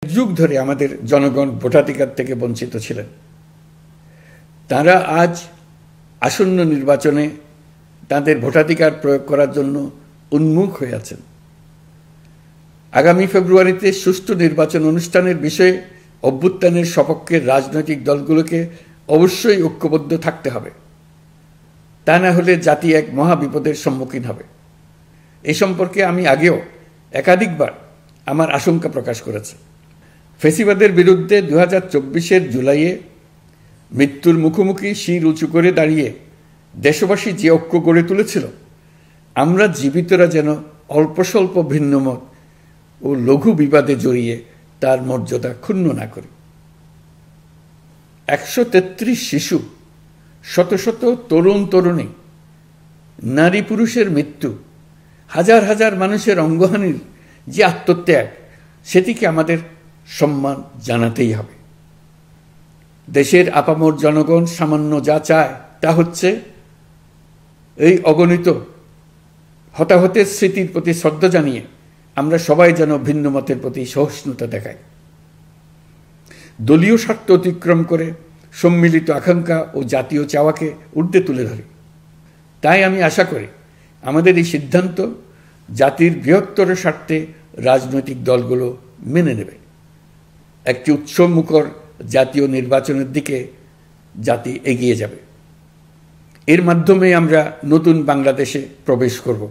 যুগ ধরে আমাদের জনগণ ভোটাধিকার থেকে বঞ্চিত ছিলেন। তারা আজ আসন্ন নির্বাচনে তাদের ভোটাধিকার প্রয়োগ করার জন্য উন্মুখ হয়ে আছেন। আগামী ফেব্রুয়ারিতে সুষ্ঠু নির্বাচন অনুষ্ঠানের বিষয়ে অভ্যুত্থানের সপক্ষের রাজনৈতিক দলগুলোকে অবশ্যই ঐক্যবদ্ধ থাকতে হবে। তা না হলে জাতি এক মহাবিপদের সম্মুখীন হবে। এ সম্পর্কে আমি আগেও একাধিকবার আমার আশঙ্কা প্রকাশ করেছি। ফ্যাসিবাদের বিরুদ্ধে 2024-এর জুলাইয়ে মৃত্যুর মুখোমুখি শির উঁচু করে দাঁড়িয়ে দেশবাসী যে ঐক্য গড়ে তুলেছিল, আমরা জীবিতরা যেন অল্প স্বল্প ভিন্নমত ও লঘু বিবাদে জড়িয়ে তার মর্যাদা ক্ষুণ্ণ না করি। 133 শিশু, শত শত তরুণ তরুণী, নারী পুরুষের মৃত্যু, হাজার হাজার মানুষের অঙ্গহানির যে আত্মত্যাগ, সেটিকে আমাদের সম্মান জানাতেই হবে। দেশের আপামর জনগণ সামান্য যা চায় তা হচ্ছে এই অগণিত হতাহতের স্মৃতির প্রতি শ্রদ্ধা জানিয়ে আমরা সবাই যেন ভিন্ন মতের প্রতি সহিষ্ণুতা দেখাই। দলীয় স্বার্থ অতিক্রম করে সম্মিলিত আকাঙ্ক্ষা ও জাতীয় চাওয়াকে ঊর্ধ্বে তুলে ধরি। তাই আমি আশা করি আমাদের এই সিদ্ধান্ত জাতির বৃহত্তর স্বার্থে রাজনৈতিক দলগুলো মেনে নেবে। একটি উৎসবমুখর জাতীয় নির্বাচনের দিকে জাতি এগিয়ে যাবে। এর মাধ্যমে আমরা নতুন বাংলাদেশে প্রবেশ করব।